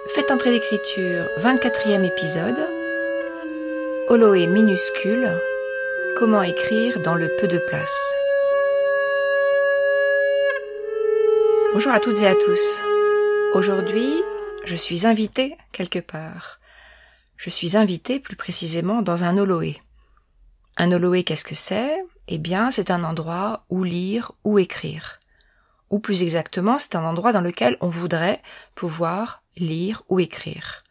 Faites entrer l'écriture, 24e épisode. Oloé minuscule. Comment écrire dans le peu de place. Bonjour à toutes et à tous. Aujourd'hui, je suis invitée quelque part. Je suis invitée plus précisément dans un oloé. Un oloé, qu'est-ce que c'est ? Eh bien, c'est un endroit où lire ou écrire. Ou plus exactement, c'est un endroit dans lequel on voudrait pouvoir lire ou écrire.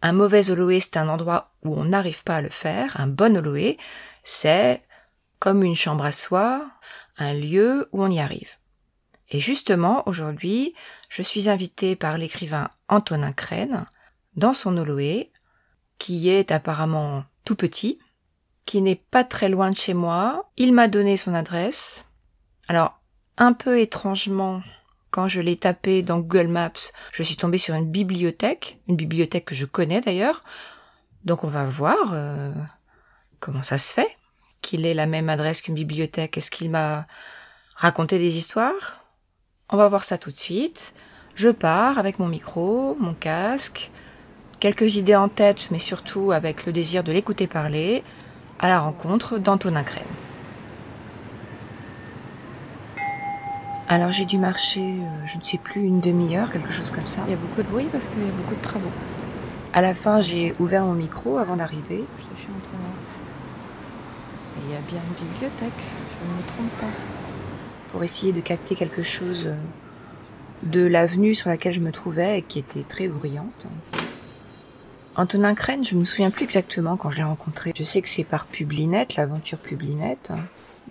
Un mauvais oloé, c'est un endroit où on n'arrive pas à le faire. Un bon oloé, c'est comme une chambre à soi, un lieu où on y arrive. Et justement, aujourd'hui, je suis invitée par l'écrivain Antonin Crène dans son oloé, qui est apparemment tout petit, qui n'est pas très loin de chez moi. Il m'a donné son adresse. Alors, un peu étrangement, quand je l'ai tapé dans Google Maps, je suis tombée sur une bibliothèque que je connais d'ailleurs. Donc on va voir comment ça se fait qu'il ait la même adresse qu'une bibliothèque. Est-ce qu'il m'a raconté des histoires ? On va voir ça tout de suite. Je pars avec mon micro, mon casque, quelques idées en tête, mais surtout avec le désir de l'écouter parler, à la rencontre d'Antonin Crène. Alors j'ai dû marcher, je ne sais plus, une demi-heure, quelque chose comme ça. Il y a beaucoup de bruit parce qu'il y a beaucoup de travaux. À la fin, j'ai ouvert mon micro avant d'arriver. Je suis Antonin. Et il y a bien une bibliothèque, je ne me trompe pas. Pour essayer de capter quelque chose de l'avenue sur laquelle je me trouvais et qui était très bruyante. Antonin Crène, je ne me souviens plus exactement quand je l'ai rencontré. Je sais que c'est par Publinet, l'aventure Publinet.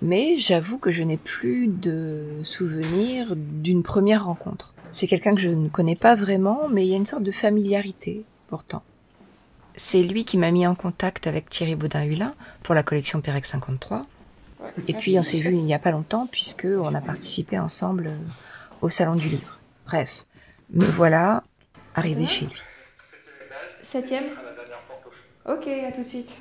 Mais j'avoue que je n'ai plus de souvenir d'une première rencontre. C'est quelqu'un que je ne connais pas vraiment, mais il y a une sorte de familiarité, pourtant. C'est lui qui m'a mis en contact avec Thierry Baudin-Hulin pour la collection Pérec 53. Et puis on s'est vu il n'y a pas longtemps, puisqu'on a participé ensemble au Salon du Livre. Bref, me voilà arrivé chez lui. 7e ? Ok, à tout de suite.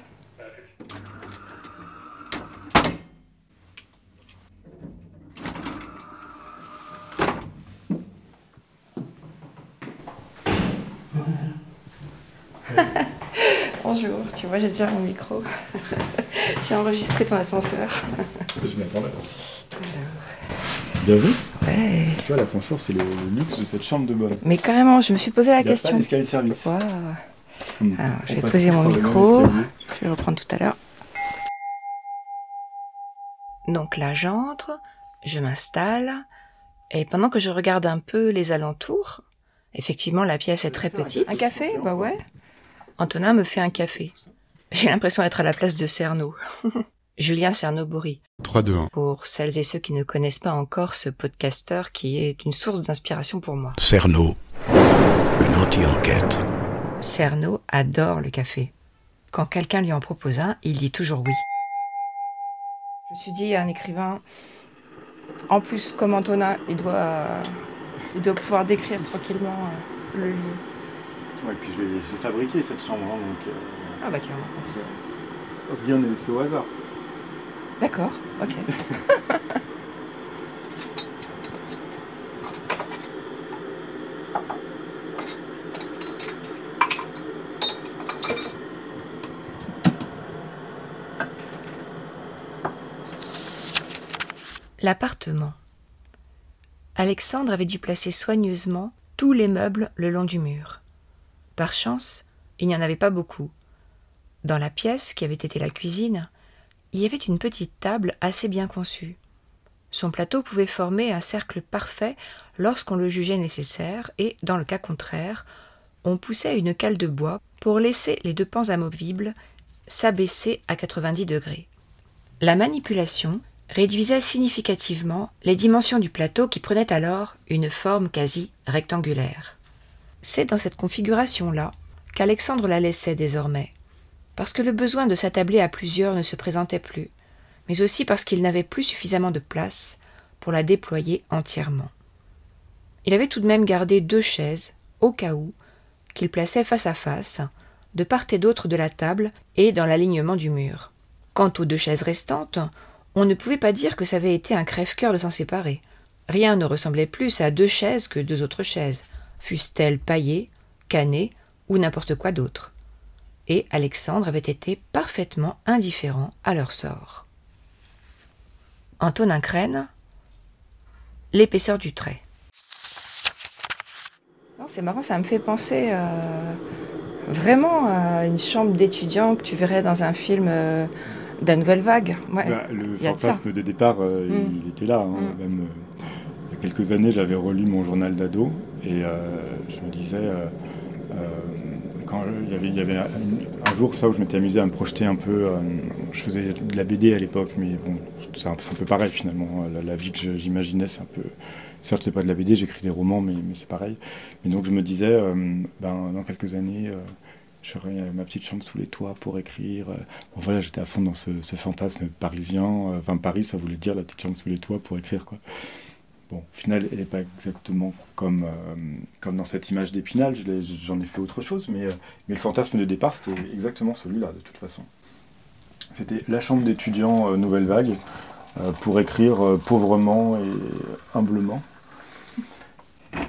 Bonjour, tu vois, j'ai déjà mon micro. J'ai enregistré ton ascenseur. Je m'attendais pas. Bienvenue. Ouais. Tu vois, l'ascenseur, c'est le luxe de cette chambre de bonne. Mais carrément, je me suis posé la Il n'y a question. pas d'escalier de service. Wow. Alors, je vais On passe poser mon par le même micro. escalier. Je vais le reprendre tout à l'heure. Donc là, j'entre, je m'installe, et pendant que je regarde un peu les alentours, effectivement, la pièce est très petite. Un café ? Bah ouais. Antonin me fait un café. J'ai l'impression d'être à la place de Cerno. Julien Cerno-Bory. 3, 2, 1. Pour celles et ceux qui ne connaissent pas encore ce podcasteur qui est une source d'inspiration pour moi. Cerno. Une anti-enquête. Cerno adore le café. Quand quelqu'un lui en propose un, il dit toujours oui. Je me suis dit, un écrivain, en plus comme Antonin, il doit pouvoir décrire tranquillement le lieu. Ouais, puis je l'ai fabriqué cette chambre, hein, donc Ah bah tiens, on va faire ça. rien n'est laissé au hasard. D'accord, ok. L'appartement. Alexandre avait dû placer soigneusement tous les meubles le long du mur. Par chance, il n'y en avait pas beaucoup. Dans la pièce, qui avait été la cuisine, il y avait une petite table assez bien conçue. Son plateau pouvait former un cercle parfait lorsqu'on le jugeait nécessaire et, dans le cas contraire, on poussait une cale de bois pour laisser les deux pans amovibles s'abaisser à 90 degrés. La manipulation réduisait significativement les dimensions du plateau qui prenait alors une forme quasi rectangulaire. C'est dans cette configuration-là qu'Alexandre la laissait désormais, parce que le besoin de s'attabler à plusieurs ne se présentait plus, mais aussi parce qu'il n'avait plus suffisamment de place pour la déployer entièrement. Il avait tout de même gardé 2 chaises, au cas où, qu'il plaçait face à face, de part et d'autre de la table et dans l'alignement du mur. Quant aux 2 chaises restantes, on ne pouvait pas dire que ça avait été un crève-cœur de s'en séparer. Rien ne ressemblait plus à 2 chaises que 2 autres chaises, fussent-elles paillées, Canet ou n'importe quoi d'autre. Et Alexandre avait été parfaitement indifférent à leur sort. Antonin Crène, l'épaisseur du trait. Non, c'est marrant, ça me fait penser vraiment à une chambre d'étudiant que tu verrais dans un film de la Nouvelle Vague. Ouais, Le il y a de ça. fantasme de départ, il était là. Même, il y a quelques années, j'avais relu mon journal d'ado et je me disais, quand il y avait un jour ça où je m'étais amusé à me projeter un peu. Je faisais de la BD à l'époque, mais bon, c'est un peu pareil finalement. La vie que j'imaginais, c'est un peu. Certes, c'est pas de la BD, j'écris des romans, mais c'est pareil. Et donc je me disais, dans quelques années, j'aurai ma petite chambre sous les toits pour écrire. Bon voilà, j'étais à fond dans ce fantasme parisien. Enfin, Paris, ça voulait dire la petite chambre sous les toits pour écrire, quoi. Bon, au final, elle n'est pas exactement comme dans cette image d'Épinal. J'en ai fait autre chose, mais le fantasme de départ, c'était exactement celui-là, de toute façon. C'était la chambre d'étudiant Nouvelle Vague pour écrire pauvrement et humblement.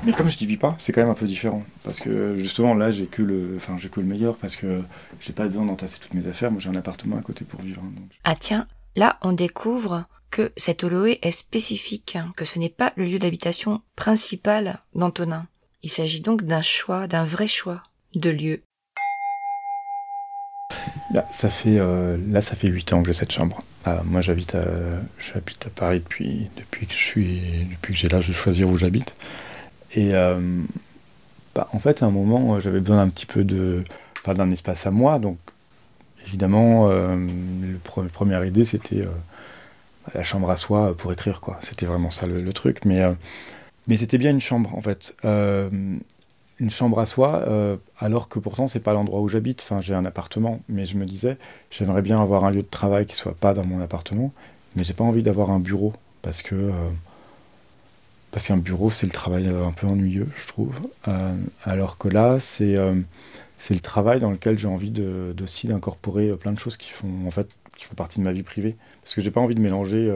Mais comme je n'y vis pas, c'est quand même un peu différent. Parce que justement, là, j'ai que le meilleur, parce que j'ai pas besoin d'entasser toutes mes affaires. Moi, j'ai un appartement à côté pour vivre. Donc. Ah tiens, là, on découvre que cet Oloé est spécifique, que ce n'est pas le lieu d'habitation principal d'Antonin. Il s'agit donc d'un choix, d'un vrai choix de lieu. Là, ça fait 8 ans que j'ai cette chambre. Moi, j'habite à Paris depuis que j'ai l'âge de choisir où j'habite. Et en fait, à un moment, j'avais besoin d'un petit peu d'un espace à moi. Donc, évidemment, la première idée, c'était la chambre à soi pour écrire, quoi. C'était vraiment ça le truc. Mais c'était bien une chambre, en fait. Une chambre à soi, alors que pourtant, c'est pas l'endroit où j'habite. Enfin, j'ai un appartement, mais je me disais, j'aimerais bien avoir un lieu de travail qui soit pas dans mon appartement, mais j'ai pas envie d'avoir un bureau, parce qu'un bureau, c'est le travail un peu ennuyeux, je trouve. Alors que là, c'est le travail dans lequel j'ai envie aussi d'incorporer plein de choses qui font partie de ma vie privée. Parce que j'ai pas envie de mélanger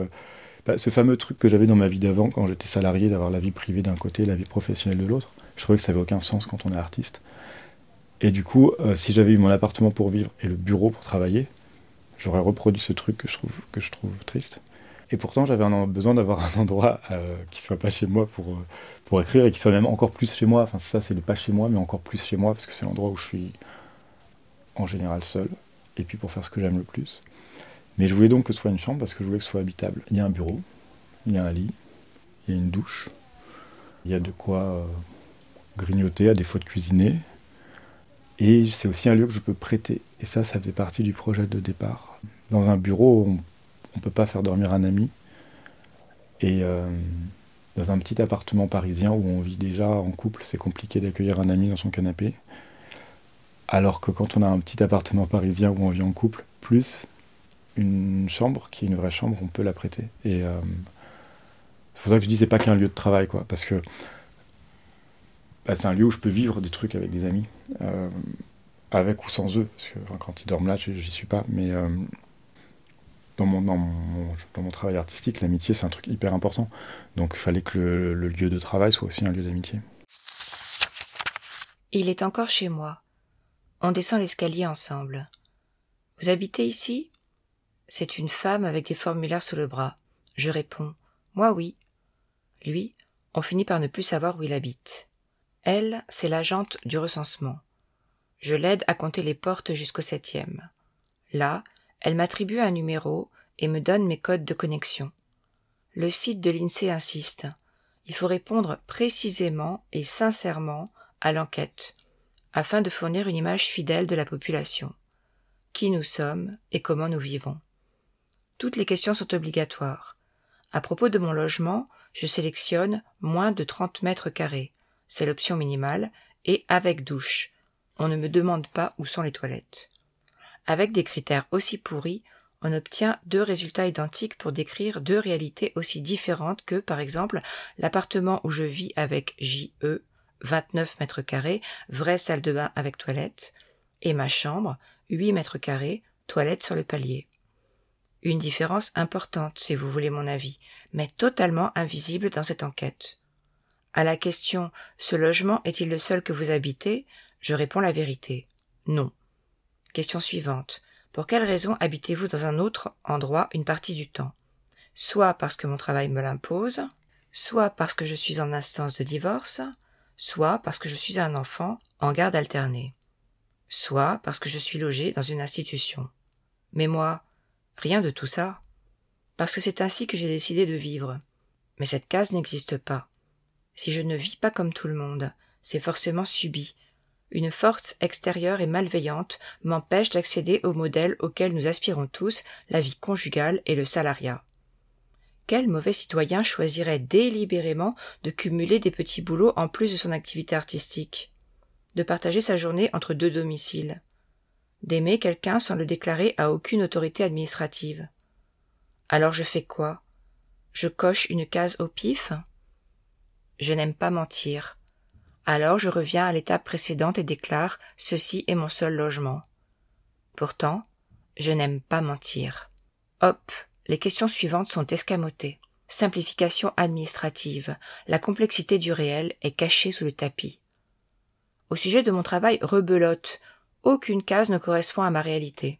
ce fameux truc que j'avais dans ma vie d'avant, quand j'étais salarié, d'avoir la vie privée d'un côté et la vie professionnelle de l'autre. Je trouvais que ça n'avait aucun sens quand on est artiste. Et du coup, si j'avais eu mon appartement pour vivre et le bureau pour travailler, j'aurais reproduit ce truc que je trouve triste. Et pourtant, j'avais besoin d'avoir un endroit qui soit pas chez moi pour écrire, et qui soit même encore plus chez moi. Enfin, ça, c'est le pas chez moi, mais encore plus chez moi, parce que c'est l'endroit où je suis en général seul, et puis pour faire ce que j'aime le plus. Mais je voulais donc que ce soit une chambre, parce que je voulais que ce soit habitable. Il y a un bureau, il y a un lit, il y a une douche, il y a de quoi grignoter, à défaut de cuisiner. Et c'est aussi un lieu que je peux prêter. Et ça faisait partie du projet de départ. Dans un bureau, on ne peut pas faire dormir un ami. Et dans un petit appartement parisien où on vit déjà en couple, c'est compliqué d'accueillir un ami dans son canapé. Alors que quand on a un petit appartement parisien où on vit en couple, plus une chambre, qui est une vraie chambre, on peut la prêter. Et c'est pour ça que je dis c'est pas qu'un lieu de travail, quoi. Parce que c'est un lieu où je peux vivre des trucs avec des amis. Avec ou sans eux. Parce que quand ils dorment là, j'y suis pas. Mais dans mon travail artistique, l'amitié, c'est un truc hyper important. Donc il fallait que le lieu de travail soit aussi un lieu d'amitié. Il est encore chez moi. On descend l'escalier ensemble. Vous habitez ici ? C'est une femme avec des formulaires sous le bras. Je réponds, moi oui. Lui, on finit par ne plus savoir où il habite. Elle, c'est l'agente du recensement. Je l'aide à compter les portes jusqu'au 7e. Là, elle m'attribue un numéro et me donne mes codes de connexion. Le site de l'INSEE insiste. Il faut répondre précisément et sincèrement à l'enquête, afin de fournir une image fidèle de la population. Qui nous sommes et comment nous vivons. Toutes les questions sont obligatoires. À propos de mon logement, je sélectionne moins de 30 mètres carrés. C'est l'option minimale, et avec douche. On ne me demande pas où sont les toilettes. Avec des critères aussi pourris, on obtient 2 résultats identiques pour décrire 2 réalités aussi différentes que, par exemple, l'appartement où je vis avec J.E., 29 mètres carrés, vraie salle de bain avec toilette, et ma chambre, 8 mètres carrés, toilette sur le palier. Une différence importante, si vous voulez mon avis, mais totalement invisible dans cette enquête. À la question « Ce logement est-il le seul que vous habitez ?» Je réponds la vérité. Non. Question suivante. Pour quelle raison habitez-vous dans un autre endroit une partie du temps? Soit parce que mon travail me l'impose, soit parce que je suis en instance de divorce, soit parce que je suis un enfant en garde alternée, soit parce que je suis logé dans une institution. Mais moi, rien de tout ça. Parce que c'est ainsi que j'ai décidé de vivre. Mais cette case n'existe pas. Si je ne vis pas comme tout le monde, c'est forcément subi. Une force extérieure et malveillante m'empêche d'accéder au modèle auquel nous aspirons tous, la vie conjugale et le salariat. Quel mauvais citoyen choisirait délibérément de cumuler des petits boulots en plus de son activité artistique, de partager sa journée entre 2 domiciles, d'aimer quelqu'un sans le déclarer à aucune autorité administrative? Alors je fais quoi? Je coche une case au pif? Je n'aime pas mentir. Alors je reviens à l'étape précédente et déclare « Ceci est mon seul logement ». Pourtant, je n'aime pas mentir. Hop, les questions suivantes sont escamotées. Simplification administrative. La complexité du réel est cachée sous le tapis. Au sujet de mon travail rebelote, aucune case ne correspond à ma réalité.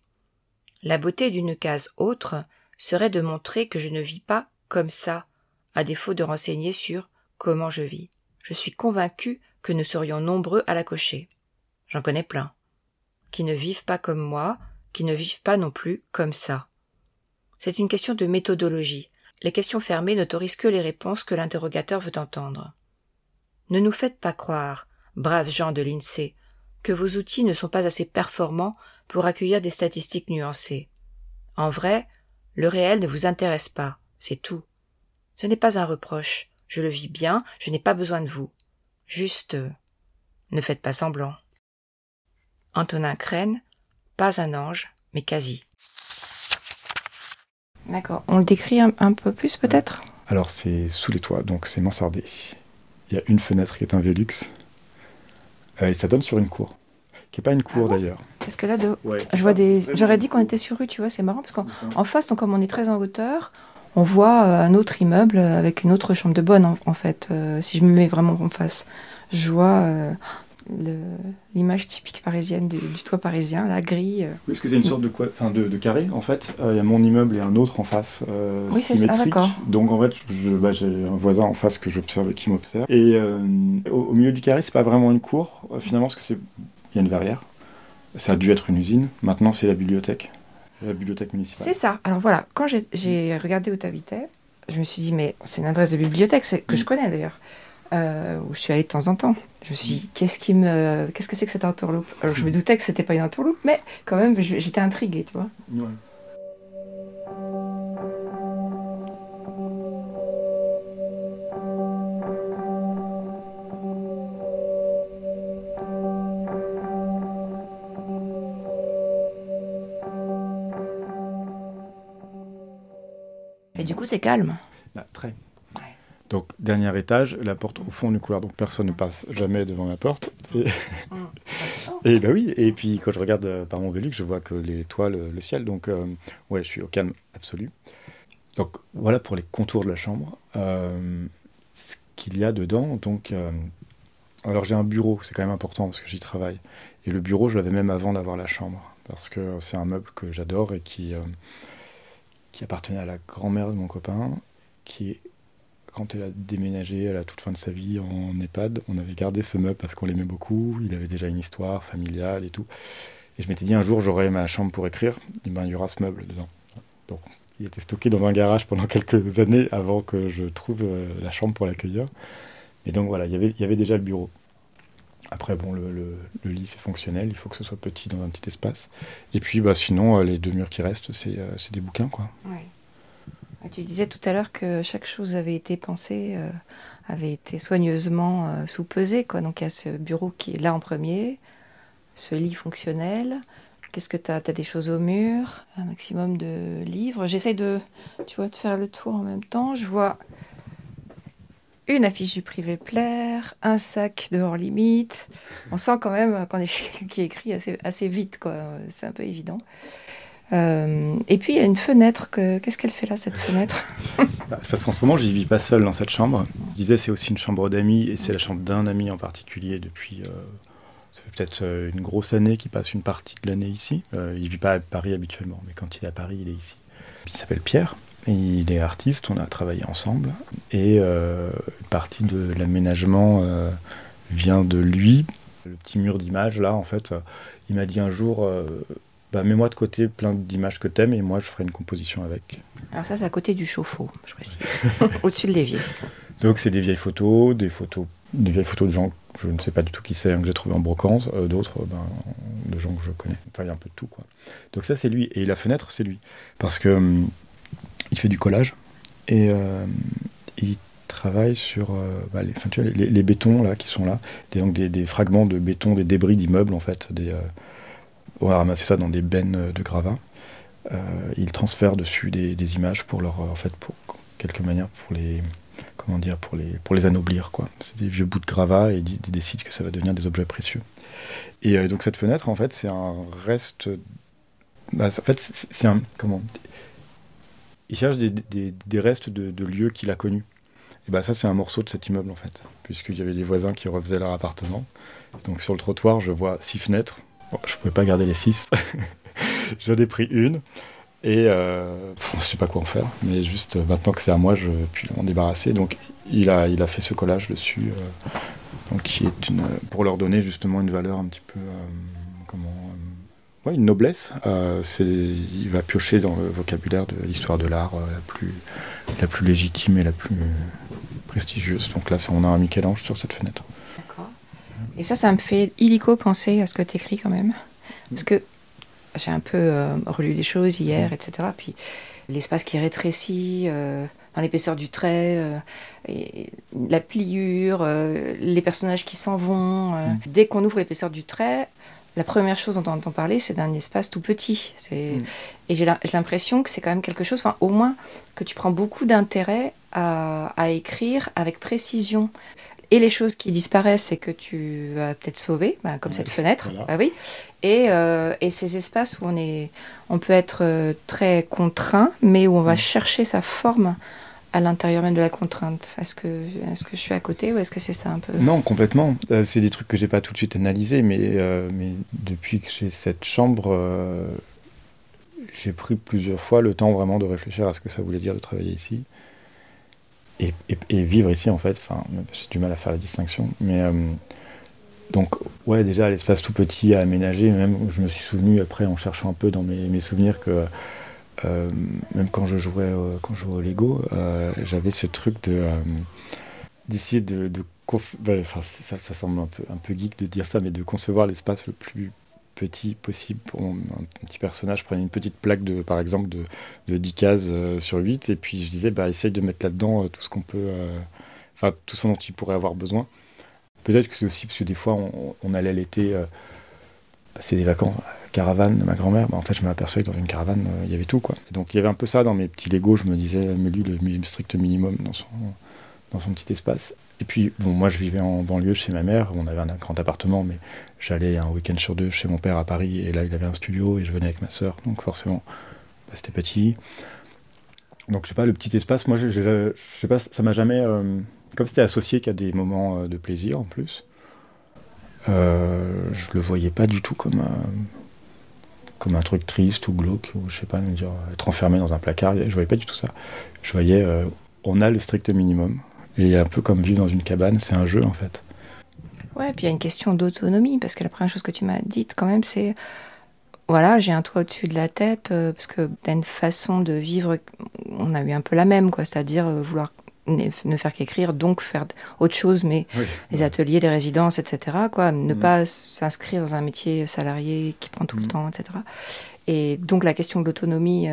La beauté d'une case autre serait de montrer que je ne vis pas comme ça, à défaut de renseigner sur comment je vis. Je suis convaincu que nous serions nombreux à la cocher. J'en connais plein. Qui ne vivent pas comme moi, qui ne vivent pas non plus comme ça. C'est une question de méthodologie. Les questions fermées n'autorisent que les réponses que l'interrogateur veut entendre. Ne nous faites pas croire, braves gens de l'INSEE, que vos outils ne sont pas assez performants pour accueillir des statistiques nuancées. En vrai, le réel ne vous intéresse pas, c'est tout. Ce n'est pas un reproche, je le vis bien, je n'ai pas besoin de vous. Juste, ne faites pas semblant. Antonin Crène, pas un ange, mais quasi. D'accord. On le décrit un peu plus peut-être? Alors c'est sous les toits, donc c'est mansardé. Il y a une fenêtre qui est un Velux. Et ça donne sur une cour. Qui n'est pas une cour d'ailleurs. Parce que là, Ouais. je vois j'aurais dit qu'on était sur rue, tu vois, c'est marrant parce qu'en face, donc, comme on est très en hauteur, on voit un autre immeuble avec une autre chambre de bonne en fait. Si je me mets vraiment en face, je vois l'image typique parisienne du toit parisien, la grille. Oui, parce que c'est une sorte de carré en fait. Il y a mon immeuble et un autre en face Oui, c'est ça, symétrique. d'accord. Donc en fait, j'ai un voisin en face que j'observe et qui m'observe. Et au milieu du carré, c'est pas vraiment une cour finalement, parce que il y a une verrière. Ça a dû être une usine. Maintenant, c'est la bibliothèque municipale. C'est ça. Alors voilà, quand j'ai regardé où tu habitais, je me suis dit, mais c'est une adresse de bibliothèque que je connais d'ailleurs, où je suis allée de temps en temps. Je me suis dit, qu'est-ce que c'est que cette entourloupe? Alors je me doutais que c'était pas une entourloupe, mais quand même, j'étais intriguée, tu vois. Ouais. Et du coup, c'est calme. Bah, très. Ouais. Donc, dernier étage, la porte au fond du couloir, donc personne ne passe jamais devant ma porte. Et bah oui, et puis quand je regarde par mon Velux, je vois que les toits, le ciel, donc ouais, je suis au calme absolu. Donc voilà pour les contours de la chambre. Ce qu'il y a dedans, donc... alors j'ai un bureau, c'est quand même important parce que j'y travaille. Et le bureau, je l'avais même avant d'avoir la chambre, parce que c'est un meuble que j'adore et qui appartenait à la grand-mère de mon copain, qui, quand elle a déménagé à la toute fin de sa vie en EHPAD, on avait gardé ce meuble parce qu'on l'aimait beaucoup, il avait déjà une histoire familiale et tout. Et je m'étais dit, un jour, j'aurai ma chambre pour écrire, et ben, il y aura ce meuble dedans. Donc, il était stocké dans un garage pendant quelques années avant que je trouve la chambre pour l'accueillir. Et donc voilà, il y avait déjà le bureau. Après, bon, le lit, c'est fonctionnel, il faut que ce soit petit dans un petit espace. Et puis, bah, sinon, les 2 murs qui restent, c'est des bouquins, quoi. Ouais. Tu disais tout à l'heure que chaque chose avait été pensée, avait été soigneusement sous-pesée, quoi. Donc, il y a ce bureau qui est là en premier, ce lit fonctionnel. Qu'est-ce que tu as? Tu as des choses au mur, un maximum de livres. J'essaye de faire le tour en même temps. Je vois une affiche du Privé Plaire, un sac de hors limite. On sent quand même qu'on est quelqu'un qui écrit assez vite, quoi. C'est un peu évident. Et puis il y a une fenêtre. Qu'est-ce qu'elle fait là, cette fenêtre? Parce qu'en ce moment, j'y vis pas seul dans cette chambre. Je disais, c'est aussi une chambre d'amis, et c'est la chambre d'un ami en particulier depuis ça fait peut-être une grosse année qu'il passe une partie de l'année ici. Il vit pas à Paris habituellement, mais quand il est à Paris, il est ici. Il s'appelle Pierre, et il est artiste, on a travaillé ensemble, et une partie de l'aménagement vient de lui. Le petit mur d'images, là, en fait, il m'a dit un jour, mets-moi de côté plein d'images que t'aimes, et moi, je ferai une composition avec. Alors ça, c'est à côté du chauffe-eau, je précise, au-dessus de l'évier. Donc, c'est des vieilles photos de gens, je ne sais pas du tout qui c'est, que j'ai trouvé en brocante, d'autres, de gens que je connais. Enfin, il y a un peu de tout, quoi. Donc ça, c'est lui. Et la fenêtre, c'est lui. Parce que il fait du collage, et il travaille sur les bétons, là, qui sont là. Donc des fragments de béton, des débris d'immeubles, en fait. On a ramassé ça dans des bennes de gravats. Il transfère dessus des images pour quelque manière, pour les anoblir, quoi. C'est des vieux bouts de gravats, et il décide que ça va devenir des objets précieux. Et donc cette fenêtre, en fait, c'est un reste... c'est un... Comment... Il cherche des restes de lieux qu'il a connus. Et ça, c'est un morceau de cet immeuble, en fait. Puisqu'il y avait des voisins qui refaisaient leur appartement. Donc sur le trottoir, je vois 6 fenêtres. Bon, je ne pouvais pas garder les 6. J'en ai pris une. Et je ne sais pas quoi en faire. Mais juste, maintenant que c'est à moi, je puis m'en débarrasser. Donc il a fait ce collage dessus. Donc qui est pour leur donner justement une valeur un petit peu... une noblesse. Il va piocher dans le vocabulaire de l'histoire de l'art la plus légitime et la plus prestigieuse. Donc là, on a un Michel-Ange sur cette fenêtre. D'accord. Et ça me fait illico penser à ce que tu écris quand même. Parce que j'ai un peu relu des choses hier, etc. Puis l'espace qui rétrécit, dans l'épaisseur du trait, et la pliure, les personnages qui s'en vont. Dès qu'on ouvre l'épaisseur du trait, la première chose dont on entend parler, c'est d'un espace tout petit. Et j'ai l'impression que c'est quand même quelque chose, au moins, que tu prends beaucoup d'intérêt à écrire avec précision. Et les choses qui disparaissent, c'est que tu vas peut-être sauver, comme cette fenêtre. Voilà. Oui. Et ces espaces où on peut être très contraint, mais où on va chercher sa forme à l'intérieur même de la contrainte. Est-ce que je suis à côté ou est-ce que c'est ça un peu ? Non, complètement. C'est des trucs que j'ai pas tout de suite analysés, mais depuis que j'ai cette chambre, j'ai pris plusieurs fois le temps vraiment de réfléchir à ce que ça voulait dire de travailler ici. Et vivre ici, en fait. J'ai du mal à faire la distinction. Mais donc, ouais, déjà, l'espace tout petit à aménager, même je me suis souvenu après, en cherchant un peu dans mes souvenirs, que même quand je jouais au Lego, j'avais ce truc d'essayer ça semble un peu geek de dire ça, mais de concevoir l'espace le plus petit possible pour un petit personnage. Je prenais une petite plaque par exemple de 10 cases sur 8, et puis je disais essaye de mettre là-dedans tout ce qu'on peut, tout ce dont il pourrait avoir besoin. Peut-être que c'est aussi parce que des fois on allait l'été passer des vacances à la caravane de ma grand-mère. En fait, je m'aperçois que dans une caravane il y avait tout, quoi. Et donc il y avait un peu ça dans mes petits Lego. Je me disais, mets-lui le strict minimum dans son petit espace. Et puis, moi je vivais en banlieue chez ma mère, on avait un grand appartement, mais j'allais un week-end sur 2 chez mon père à Paris, et là il avait un studio, et je venais avec ma sœur, donc forcément, c'était petit. Donc je sais pas, le petit espace, moi je sais pas, ça m'a jamais... comme c'était associé qu'à des moments de plaisir en plus, je le voyais pas du tout comme un truc triste ou glauque, ou je sais pas, me dire être enfermé dans un placard, je voyais pas du tout ça. Je voyais, on a le strict minimum. Et un peu comme vivre dans une cabane, c'est un jeu en fait. Ouais, puis il y a une question d'autonomie, parce que la première chose que tu m'as dite quand même, c'est voilà, j'ai un toit au-dessus de la tête, parce que t'as une façon de vivre, on a eu un peu la même, quoi, c'est-à-dire vouloir ne faire qu'écrire, donc faire autre chose, mais les ateliers, les résidences, etc., quoi, ne pas s'inscrire dans un métier salarié qui prend tout le temps, etc. Et donc la question de l'autonomie,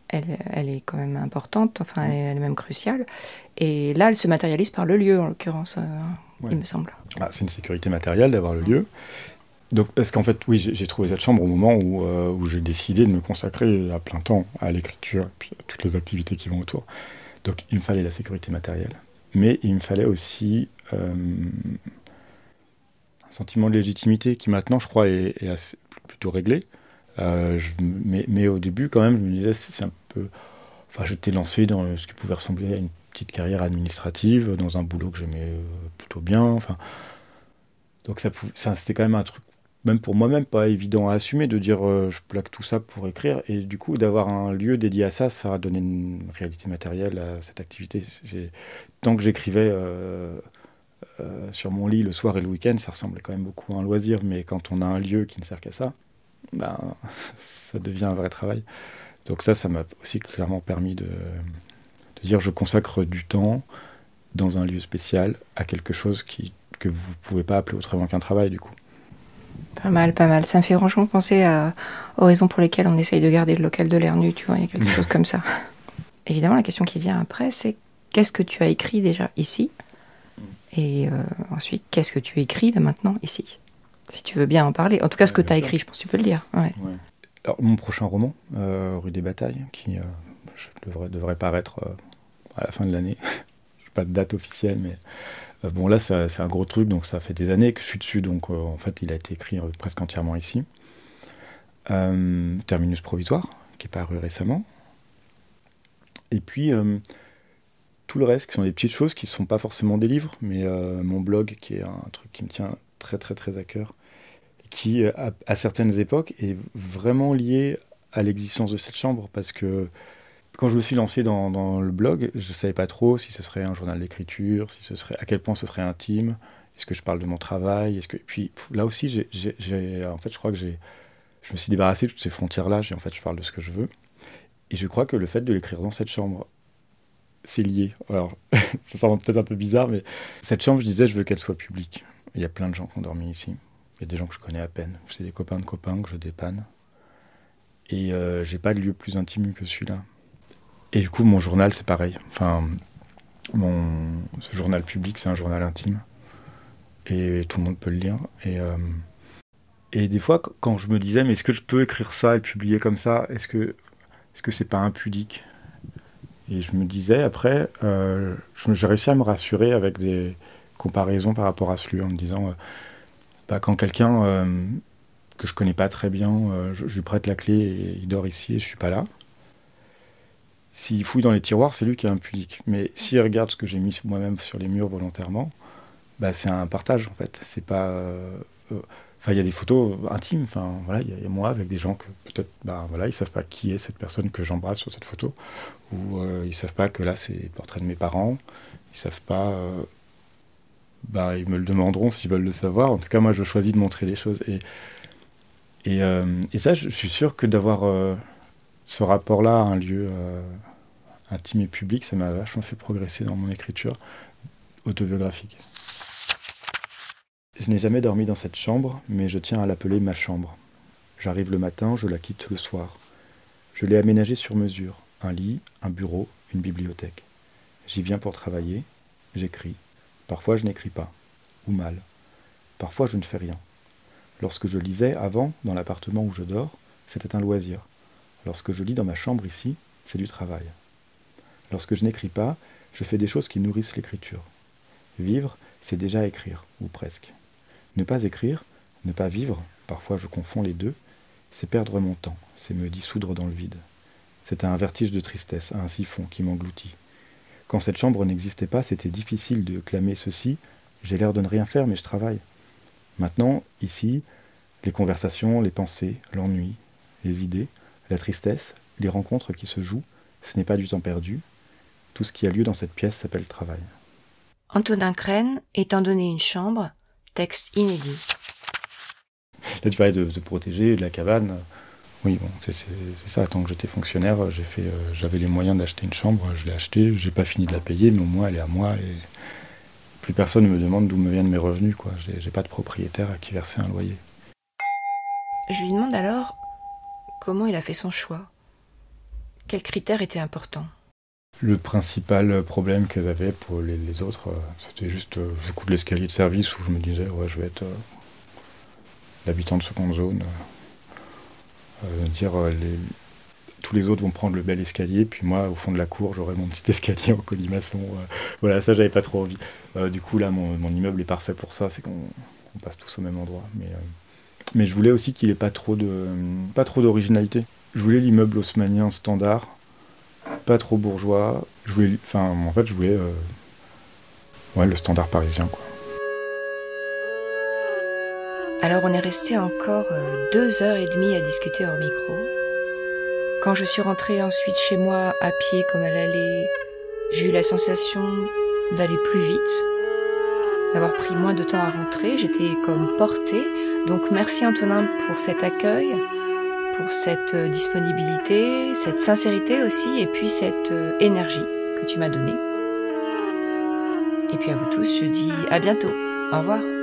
elle est quand même importante, elle est même cruciale. Et là, elle se matérialise par le lieu, en l'occurrence, il me semble. C'est une sécurité matérielle d'avoir le lieu. Donc, parce qu'en fait, oui, j'ai trouvé cette chambre au moment où j'ai décidé de me consacrer à plein temps à l'écriture et puis à toutes les activités qui vont autour. Donc, il me fallait la sécurité matérielle. Mais il me fallait aussi un sentiment de légitimité qui, maintenant, je crois, est plutôt réglé. Mais au début, quand même, je me disais, c'est un peu... j'étais lancé dans ce qui pouvait ressembler à une petite carrière administrative, dans un boulot que j'aimais plutôt bien. Donc c'était quand même un truc, même pour moi-même, pas évident à assumer, de dire je plaque tout ça pour écrire. Et du coup, d'avoir un lieu dédié à ça, ça a donné une réalité matérielle à cette activité. Tant que j'écrivais sur mon lit le soir et le week-end, ça ressemblait quand même beaucoup à un loisir. Mais quand on a un lieu qui ne sert qu'à ça, ben, ça devient un vrai travail. Donc ça m'a aussi clairement permis de dire je consacre du temps dans un lieu spécial à quelque chose que vous ne pouvez pas appeler autrement qu'un travail, du coup. Pas mal, pas mal. Ça me fait franchement penser aux raisons pour lesquelles on essaye de garder le local de l'air nu, tu vois, il y a quelque chose comme ça. Évidemment, la question qui vient après, c'est qu'est-ce que tu as écrit déjà ici? Et ensuite, qu'est-ce que tu écris là maintenant ici? Si tu veux bien en parler. En tout cas, ce que tu as écrit, je pense que tu peux le dire. Ouais. Ouais. Alors, mon prochain roman, Rue des Batailles, qui devrait paraître à la fin de l'année. Je n'ai pas de date officielle, mais bon, là, c'est un gros truc, donc ça fait des années que je suis dessus, donc en fait, il a été écrit presque entièrement ici. Terminus provisoire, qui est paru récemment. Et puis, tout le reste, qui sont des petites choses qui ne sont pas forcément des livres, mais mon blog, qui est un truc qui me tient très, très, très à cœur, qui, à certaines époques, est vraiment lié à l'existence de cette chambre, parce que quand je me suis lancé dans le blog, je ne savais pas trop si ce serait un journal d'écriture, à quel point ce serait intime, est-ce que je parle de mon travail, puis là aussi, en fait, je crois que je me suis débarrassé de toutes ces frontières-là, en fait, je parle de ce que je veux, et je crois que le fait de l'écrire dans cette chambre, c'est lié. Alors, ça semble peut-être un peu bizarre, mais cette chambre, je disais, je veux qu'elle soit publique. Il y a plein de gens qui ont dormi ici, il y a des gens que je connais à peine, c'est des copains de copains que je dépanne, et j'ai pas de lieu plus intime que celui-là. Et du coup, mon journal, c'est pareil. Enfin, ce journal public, c'est un journal intime. Et tout le monde peut le lire. Et des fois, quand je me disais, mais est-ce que je peux écrire ça et publier comme ça? Est-ce que c'est pas impudique? Et je me disais, après, j'ai réussi à me rassurer avec des comparaisons par rapport à ce lieu, en me disant, quand quelqu'un que je connais pas très bien, je lui prête la clé et il dort ici et je suis pas là. S'il fouille dans les tiroirs, c'est lui qui est impudique. Mais s'il regarde ce que j'ai mis moi-même sur les murs volontairement, c'est un partage, en fait. C'est pas... il y a des photos intimes. Enfin, voilà, il y a moi avec des gens que peut-être, ils savent pas qui est cette personne que j'embrasse sur cette photo. Ou ils savent pas que là, c'est le portrait de mes parents. Ils savent pas... ils me le demanderont s'ils veulent le savoir. En tout cas, moi, je choisis de montrer les choses. Et ça, je suis sûr que d'avoir... ce rapport-là à un lieu intime et public, ça m'a vachement fait progresser dans mon écriture autobiographique. Je n'ai jamais dormi dans cette chambre, mais je tiens à l'appeler ma chambre. J'arrive le matin, je la quitte le soir. Je l'ai aménagée sur mesure, un lit, un bureau, une bibliothèque. J'y viens pour travailler, j'écris. Parfois je n'écris pas, ou mal. Parfois je ne fais rien. Lorsque je lisais avant, dans l'appartement où je dors, c'était un loisir. Lorsque je lis dans ma chambre ici, c'est du travail. Lorsque je n'écris pas, je fais des choses qui nourrissent l'écriture. Vivre, c'est déjà écrire, ou presque. Ne pas écrire, ne pas vivre, parfois je confonds les deux, c'est perdre mon temps, c'est me dissoudre dans le vide. C'est un vertige de tristesse, un siphon qui m'engloutit. Quand cette chambre n'existait pas, c'était difficile de clamer ceci, j'ai l'air de ne rien faire mais je travaille. Maintenant, ici, les conversations, les pensées, l'ennui, les idées, la tristesse, les rencontres qui se jouent, ce n'est pas du temps perdu. Tout ce qui a lieu dans cette pièce s'appelle travail. Antonin Crène, étant donné une chambre, texte inédit. Là, tu parlais de protéger, de la cabane. Oui, bon, c'est ça. Tant que j'étais fonctionnaire, j'avais les moyens d'acheter une chambre. Je l'ai achetée, j'ai pas fini de la payer, mais au moins elle est à moi. Et plus personne ne me demande d'où me viennent mes revenus, quoi. J'ai pas de propriétaire à qui verser un loyer. Je lui demande alors comment il a fait son choix. Quels critères étaient importants? Le principal problème que j'avais pour les autres, c'était juste le coup de l'escalier de service où je me disais, ouais, je vais être l'habitant de seconde zone. Tous les autres vont prendre le bel escalier, puis moi, au fond de la cour, j'aurai mon petit escalier en colimaçon. Voilà, ça, j'avais pas trop envie. Du coup, là, mon immeuble est parfait pour ça, c'est qu'on passe tous au même endroit. Mais je voulais aussi qu'il ait pas trop d'originalité. Je voulais l'immeuble haussmannien standard, pas trop bourgeois. Je voulais le standard parisien, quoi. Alors on est resté encore 2h30 à discuter hors micro. Quand je suis rentrée ensuite chez moi à pied comme à l'aller, j'ai eu la sensation d'aller plus vite, d'avoir pris moins de temps à rentrer, j'étais comme portée. Donc merci Antonin pour cet accueil, pour cette disponibilité, cette sincérité aussi, et puis cette énergie que tu m'as donnée. Et puis à vous tous, je dis à bientôt. Au revoir.